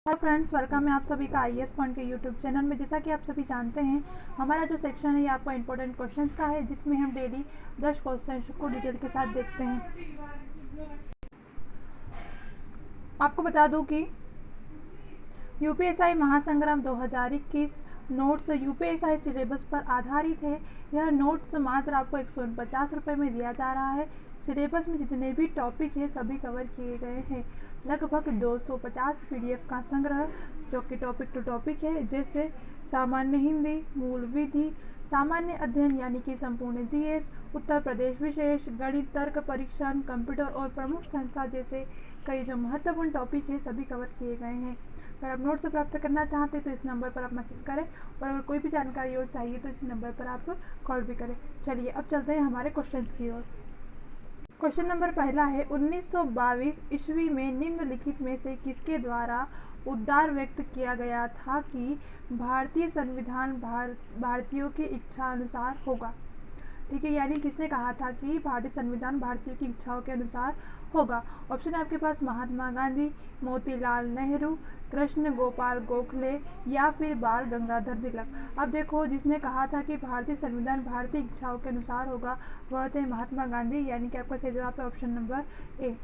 Hello friends, welcome है आप सभी का आईएएस पॉइंट के यूट्यूब चैनल में। जैसा कि आप सभी जानते हैं, हमारा जो सेक्शन है ये आपका इंपॉर्टेंट क्वेश्चंस का है, जिसमें हम डेली 10 क्वेश्चंस को डिटेल के साथ देखते हैं। आपको बता दूं कि यूपीएसआई महासंग्राम 2021 नोट्स यूपीएसआई सिलेबस पर आधारित है। यह नोट्स मात्र आपको 150 रुपये में दिया जा रहा है। सिलेबस में जितने भी टॉपिक है सभी कवर किए गए हैं। लगभग 250 पीडीएफ का संग्रह, जो कि टॉपिक टू टॉपिक है, जैसे सामान्य हिंदी, मूल विधि, सामान्य अध्ययन यानी कि संपूर्ण जीएस, उत्तर प्रदेश विशेष, गणित, तर्क परीक्षण, कंप्यूटर और प्रमुख संस्था जैसे कई जो महत्वपूर्ण टॉपिक है सभी कवर किए गए हैं। अगर आप नोट्स प्राप्त करना चाहते हैं तो इस नंबर पर आप मैसेज करें, और अगर कोई भी जानकारी और चाहिए तो इस नंबर पर आप कॉल भी करें। चलिए अब चलते हैं हमारे क्वेश्चंस की ओर। क्वेश्चन नंबर पहला है, 1922 ईस्वी में निम्नलिखित में से किसके द्वारा उद्गार व्यक्त किया गया था कि भारतीय संविधान भारतीयों की इच्छा अनुसार होगा। ठीक है, यानी किसने कहा था कि भारतीय संविधान भारतीयों की इच्छाओं के अनुसार होगा। ऑप्शन है आपके पास महात्मा गांधी, मोतीलाल नेहरू, कृष्ण गोपाल गोखले या फिर बाल गंगाधर तिलक। अब देखो, जिसने कहा था कि भारतीय संविधान भारतीय इच्छाओं के अनुसार होगा वह थे महात्मा गांधी, यानी कि आपका सही जवाब है ऑप्शन नंबर ए।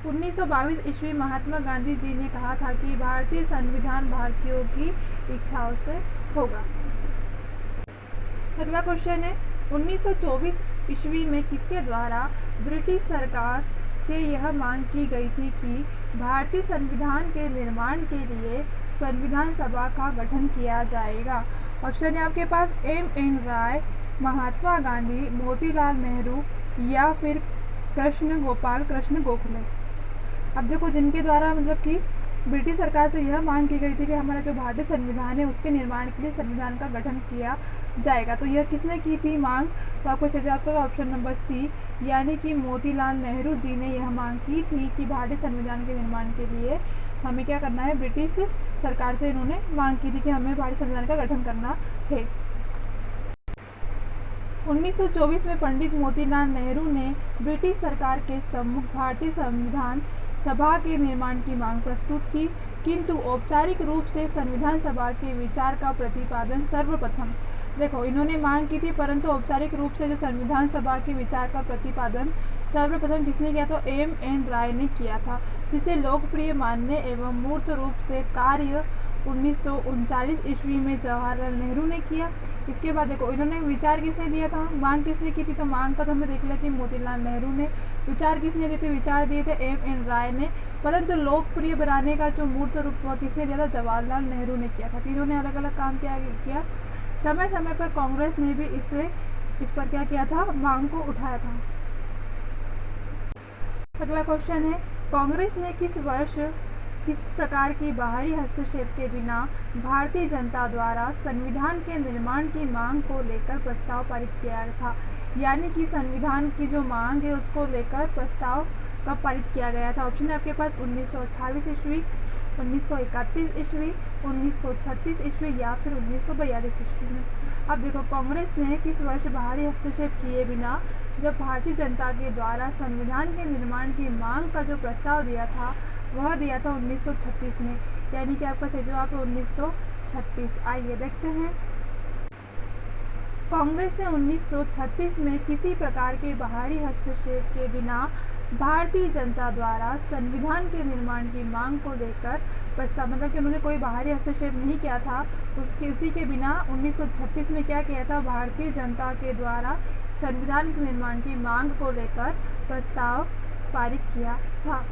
1922 ईस्वी महात्मा गांधी जी ने कहा था कि भारतीय संविधान भारतीयों की इच्छाओं से होगा। अगला क्वेश्चन है, 1924 ईस्वी में किसके द्वारा ब्रिटिश सरकार से यह मांग की गई थी कि भारतीय संविधान के निर्माण के लिए संविधान सभा का गठन किया जाएगा। ऑप्शन है आपके पास एम.एन. राय, महात्मा गांधी, मोतीलाल नेहरू या फिर कृष्ण गोखले। अब देखो, जिनके द्वारा मतलब कि ब्रिटिश सरकार से यह मांग की गई थी कि हमारा जो भारतीय संविधान है उसके निर्माण के लिए संविधान का गठन किया जाएगा, तो यह किसने की थी मांग? तो आपको सही जवाब होगा ऑप्शन नंबर सी, यानी कि मोतीलाल नेहरू जी ने यह मांग की थी कि भारतीय संविधान के निर्माण के लिए हमें क्या करना है, ब्रिटिश सरकार से इन्होंने मांग की थी कि हमें भारतीय संविधान का गठन करना है। 1924 में पंडित मोतीलाल नेहरू ने ब्रिटिश सरकार के सम्मुख भारतीय संविधान सभा के निर्माण की मांग प्रस्तुत की, किंतु औपचारिक रूप से संविधान सभा के विचार का प्रतिपादन सर्वप्रथम, देखो इन्होंने मांग की थी परंतु औपचारिक रूप से जो संविधान सभा के विचार का प्रतिपादन सर्वप्रथम किसने किया? तो एम.एन. राय ने किया था, जिसे लोकप्रिय मानने एवं मूर्त रूप से कार्य 1939 ईस्वी में जवाहरलाल नेहरू ने किया। इसके बाद देखो, इन्होंने विचार किसने दिया था, मांग किसने की थी? तो मांग का तो हमें देख लिया कि मोतीलाल नेहरू ने। विचार किसने दिए थे? विचार दिए थे एम.एन. राय ने, परंतु लोकप्रिय बनाने का जो मूर्त रूप वह किसने दिया था? जवाहरलाल नेहरू ने किया था। तीनों ने अलग अलग काम किया। समय समय पर कांग्रेस ने भी इस पर क्या किया था, मांग को उठाया था। अगला क्वेश्चन है, कांग्रेस ने किस वर्ष किस प्रकार की बाहरी हस्तक्षेप के बिना भारतीय जनता द्वारा संविधान के निर्माण की मांग को लेकर प्रस्ताव पारित किया था? यानी कि संविधान की जो मांग है उसको लेकर प्रस्ताव कब पारित किया गया था? ऑप्शन है आपके पास 1928 ईस्वी, 1931 ईस्वी, 1936 ईस्वी या फिर 1942 ईस्वी में। अब देखो, कांग्रेस ने किस वर्ष बाहरी हस्तक्षेप किए बिना जब भारतीय जनता के द्वारा संविधान के निर्माण की मांग का जो प्रस्ताव दिया था वह दिया था 1936 में, यानी कि आपका सही जवाब है 1936। आइए देखते हैं, कांग्रेस ने 1936 में किसी प्रकार के बाहरी हस्तक्षेप के बिना भारतीय जनता द्वारा संविधान के निर्माण की मांग को लेकर प्रस्ताव, मतलब कि उन्होंने कोई बाहरी हस्तक्षेप नहीं किया था, उसी के बिना 1936 में क्या किया था, भारतीय जनता के द्वारा संविधान के निर्माण की मांग को लेकर प्रस्ताव पारित किया था।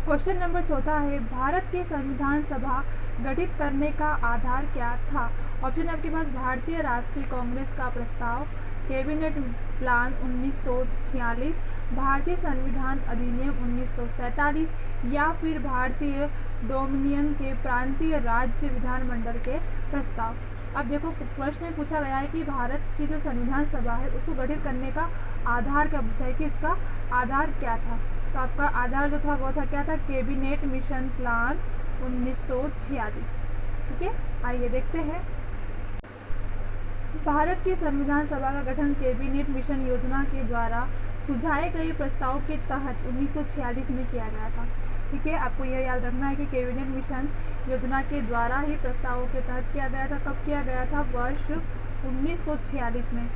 क्वेश्चन नंबर चौथा है, भारत के संविधान सभा गठित करने का आधार क्या था? ऑप्शन आपके पास भारतीय राष्ट्रीय कांग्रेस का प्रस्ताव, कैबिनेट प्लान 1946, भारतीय संविधान अधिनियम 1947 या फिर भारतीय डोमिनियन के प्रांतीय राज्य विधानमंडल के प्रस्ताव। अब देखो, प्रश्न में पूछा गया है कि भारत की जो संविधान सभा है उसको गठित करने का आधार क्या पूछा है कि इसका आधार क्या था? तो आपका आधार जो था वो था क्या था, कैबिनेट मिशन प्लान 1946। ठीक है, आइए देखते हैं, भारत की संविधान सभा का गठन कैबिनेट मिशन योजना के द्वारा सुझाए गए प्रस्ताव के तहत 1946 में किया गया था। ठीक है, आपको यह याद रखना है कि कैबिनेट मिशन योजना के द्वारा ही प्रस्तावों के तहत किया गया था। कब किया गया था? वर्ष 1946 में।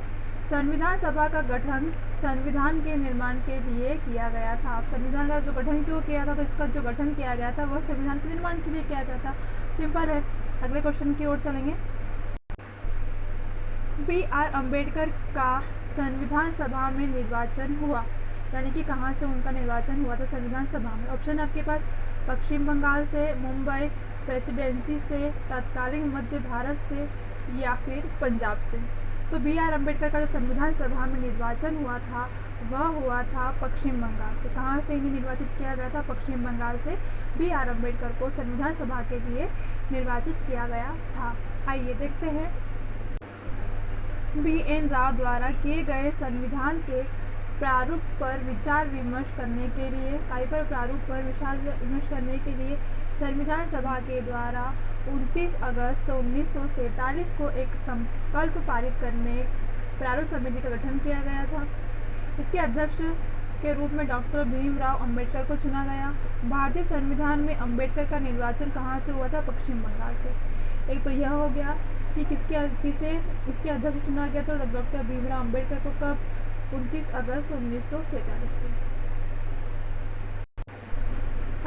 संविधान सभा का गठन संविधान के निर्माण के लिए किया गया था। संविधान का जो गठन क्यों किया था? तो इसका जो गठन किया गया था वह संविधान के निर्माण के लिए किया गया था। सिंपल है। अगले क्वेश्चन की ओर चलेंगे। B.R. अम्बेडकर का संविधान सभा में निर्वाचन हुआ, यानी कि कहाँ से उनका निर्वाचन हुआ था? संविधान सभा में। ऑप्शन आपके पास पश्चिम बंगाल से, मुंबई प्रेसिडेंसी से, तत्कालीन मध्य भारत से या फिर पंजाब से। तो B.R. अम्बेडकर का जो संविधान सभा में निर्वाचन हुआ था वह हुआ था पश्चिम बंगाल से। कहाँ से इन्हें निर्वाचित किया गया था? पश्चिम बंगाल से B.R. अम्बेडकर को संविधान सभा के लिए निर्वाचित किया गया था। आइए देखते हैं। B.N. राव द्वारा किए गए संविधान के प्रारूप पर विचार विमर्श करने के लिए प्रारूप पर विचार विमर्श करने के लिए संविधान सभा के द्वारा 29 अगस्त 1947 को एक संकल्प पारित करने प्रारूप समिति का गठन किया गया था। इसके अध्यक्ष के रूप में डॉक्टर भीमराव अंबेडकर को चुना गया। भारतीय संविधान में अंबेडकर का निर्वाचन कहाँ से हुआ था? पश्चिम बंगाल से। एक तो यह हो गया कि इसके अध्यक्ष चुना गया तो डॉक्टर भीमराव अंबेडकर को कब? 29 अगस्त 1947 को।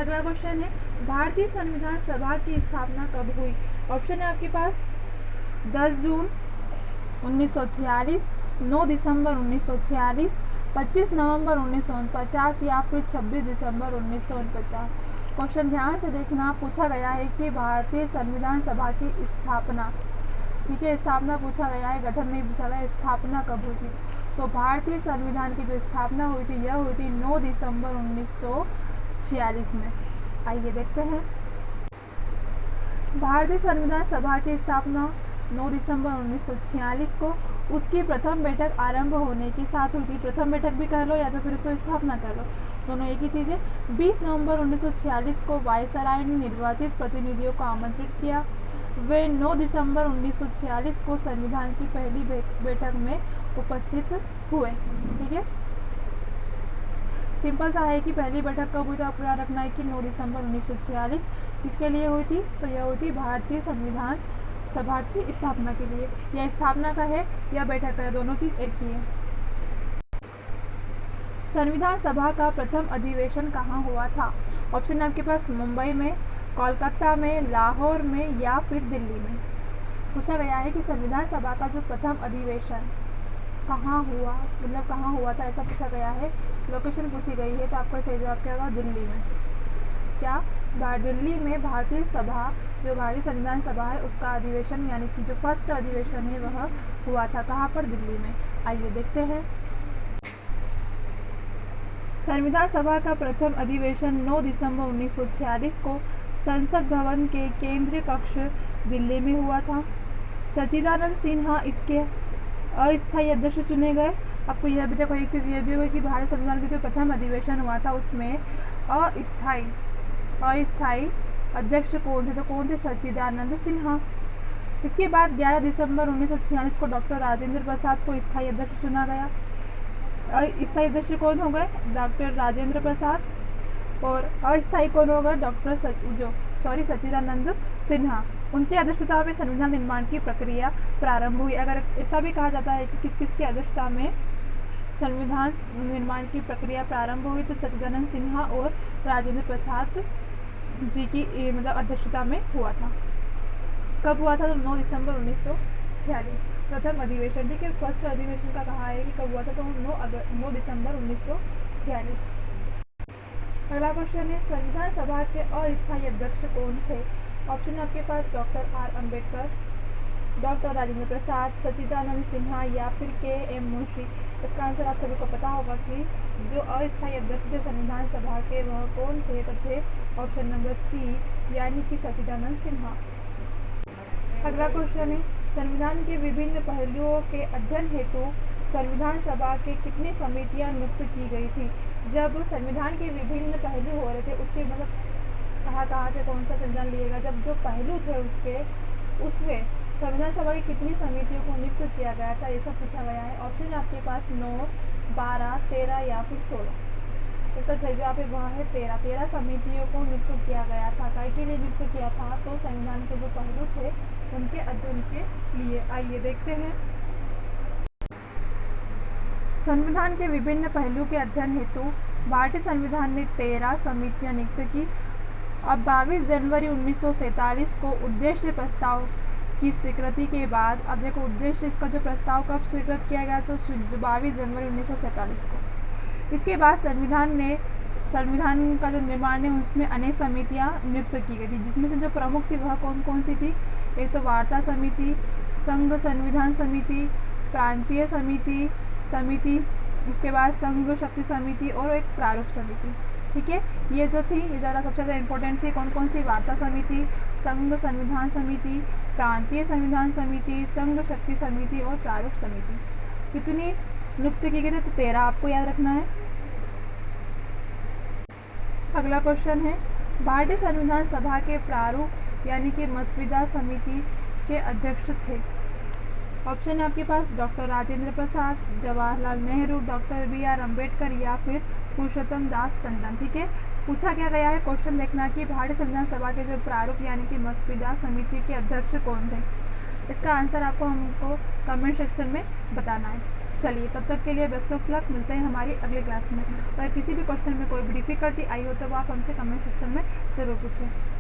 अगला क्वेश्चन है, भारतीय संविधान सभा की स्थापना कब हुई? ऑप्शन है आपके पास 10 जून 1946, 9 दिसंबर 1946, 25 नवंबर 1949 या फिर 26 दिसंबर 1949। क्वेश्चन ध्यान से देखना। पूछा गया है कि भारतीय संविधान सभा की स्थापना, ठीक है, स्थापना पूछा गया है, गठन नहीं पूछा गया। स्थापना कब हुई थी? तो भारतीय संविधान की जो स्थापना हुई थी यह हुई थी 9 दिसंबर 1946 में। आइए देखते हैं। भारतीय संविधान सभा की स्थापना 9 दिसंबर 1946 को उसकी प्रथम बैठक आरंभ होने के साथ हुई थी। प्रथम बैठक भी कह लो या तो फिर उसको स्थापना कह लो, दोनों एक ही चीज़ है। 20 नवंबर 1946 को वायसराय ने निर्वाचित प्रतिनिधियों को आमंत्रित किया। वे 9 दिसंबर 1946 को संविधान की पहली बैठक में उपस्थित हुए। ठीक है, सिंपल सा है कि पहली बैठक कब हुई तो आपको याद रखना है कि 9 दिसंबर 1946 किसके लिए हुई थी? तो यह हुई थी भारतीय संविधान सभा की स्थापना के लिए। यह स्थापना का है या बैठक का है, दोनों चीज़ एक ही है। संविधान सभा का प्रथम अधिवेशन कहाँ हुआ था? ऑप्शन है आपके पास मुंबई में, कोलकाता में, लाहौर में या फिर दिल्ली में। पूछा गया है कि संविधान सभा का जो प्रथम अधिवेशन कहाँ हुआ, मतलब कहाँ हुआ था, ऐसा पूछा गया है। लोकेशन पूछी गई है तो आपका सही जवाब क्या होगा? दिल्ली में। क्या? दिल्ली में भारतीय सभा, जो भारतीय संविधान सभा है उसका अधिवेशन, यानी कि जो फर्स्ट अधिवेशन है वह हुआ था कहाँ पर? दिल्ली में। आइए देखते हैं। संविधान सभा का प्रथम अधिवेशन 9 दिसंबर 1946 को संसद भवन के केंद्रीय कक्ष दिल्ली में हुआ था। सच्चिदानंद सिन्हा इसके अस्थायी अध्यक्ष चुने गए। आपको यह भी देखो, एक चीज़ यह भी होगी कि भारत संविधान का जो प्रथम अधिवेशन हुआ था उसमें अस्थायी अध्यक्ष कौन थे? तो कौन थे? सच्चिदानंद सिन्हा। इसके बाद 11 दिसंबर 1946 को डॉक्टर राजेंद्र प्रसाद को स्थायी अध्यक्ष चुना गया। स्थायी अध्यक्ष कौन हो गए? डॉक्टर राजेंद्र प्रसाद। और अस्थायी कौन होगा? सच्चिदानंद सिन्हा। उनकी अध्यक्षता में संविधान निर्माण की प्रक्रिया प्रारंभ हुई। अगर ऐसा भी कहा जाता है कि किस किस की अध्यक्षता में संविधान निर्माण की प्रक्रिया प्रारंभ हुई, तो सच्चिदानंद सिन्हा और राजेंद्र प्रसाद जी की मतलब अध्यक्षता में हुआ था। कब हुआ था? तो 9 दिसंबर 1946 प्रथम अधिवेशन। ठीक है, फर्स्ट अधिवेशन का कहा है कि कब हुआ था? तो 9 दिसंबर 1946। अगला क्वेश्चन है, संविधान सभा के अस्थायी अध्यक्ष कौन थे? ऑप्शन आपके पास doctor R Ambedkar, doctor Rajendra Prasad, Sachchidanand Sinha या फिर के.एम. मुंशी। इसका आंसर आप सभी को पता होगा कि जो अस्थायी अध्यक्ष थे संविधान सभा के वह कौन थे? तो थे ऑप्शन नंबर सी, यानी कि सच्चिदानंद सिन्हा। अगला क्वेश्चन है, संविधान के विभिन्न पहलुओं के अध्ययन हेतु संविधान सभा के कितनी समितियां नियुक्त की गई थी? जब संविधान के विभिन्न पहलू हो रहे थे उसके मतलब कहाँ से कौन सा संविधान लिएगा, जब जो पहलू थे उसमें संविधान सभा की कितनी समितियों को नियुक्त किया गया था, ऐसा पूछा गया है। ऑप्शन आपके पास 9, 12, 13 या फिर 16? उत्तर सही जवाब है वह है 13 समितियों को नियुक्त किया गया था। काय के लिए नियुक्त किया था? तो संविधान के जो पहलू थे उनके अध्ययन के लिए। आइए देखते हैं। संविधान के विभिन्न पहलू के अध्ययन हेतु भारतीय संविधान ने 13 समितियां नियुक्त की। अब 22 जनवरी 1947 को उद्देश्य प्रस्ताव की स्वीकृति के बाद, अब देखो उद्देश्य इसका जो प्रस्ताव कब स्वीकृत किया गया? तो 22 जनवरी 1947 को। इसके बाद संविधान का जो निर्माण है उसमें अनेक समितियां नियुक्त की गई थी, जिसमें से जो प्रमुख थी वह कौन कौन सी थी? एक तो वार्ता समिति, संघ संविधान समिति, प्रांतीय समिति, उसके बाद संघ शक्ति समिति और एक प्रारूप समिति। ठीक है, ये जो थी ये ज़्यादा सबसे ज़्यादा इंपॉर्टेंट थी। कौन कौन सी? वार्ता समिति, संघ संविधान समिति, प्रांतीय संविधान समिति, संघ शक्ति समिति और प्रारूप समिति। कितनी नियुक्त की गई थी? तो 13 आपको याद रखना है। अगला क्वेश्चन है, भारतीय संविधान सभा के प्रारूप यानी कि मसविदा समिति के अध्यक्ष थे। ऑप्शन है आपके पास डॉक्टर राजेंद्र प्रसाद, जवाहरलाल नेहरू, डॉक्टर BR अम्बेडकर या फिर पुरुषोत्तम दास टंडन। ठीक है, पूछा क्या गया है? क्वेश्चन देखना कि भारतीय संविधान सभा के जो प्रारूप यानी कि मसविदा समिति के अध्यक्ष कौन थे। इसका आंसर आपको हमको कमेंट सेक्शन में बताना है। चलिए, तब तक के लिए बेस्ट ऑफ लक। मिलते हैं हमारी अगली क्लास में। अगर किसी भी क्वेश्चन में कोई भी डिफिकल्टी आई हो तो आप हमसे कमेंट सेक्शन में ज़रूर पूछें।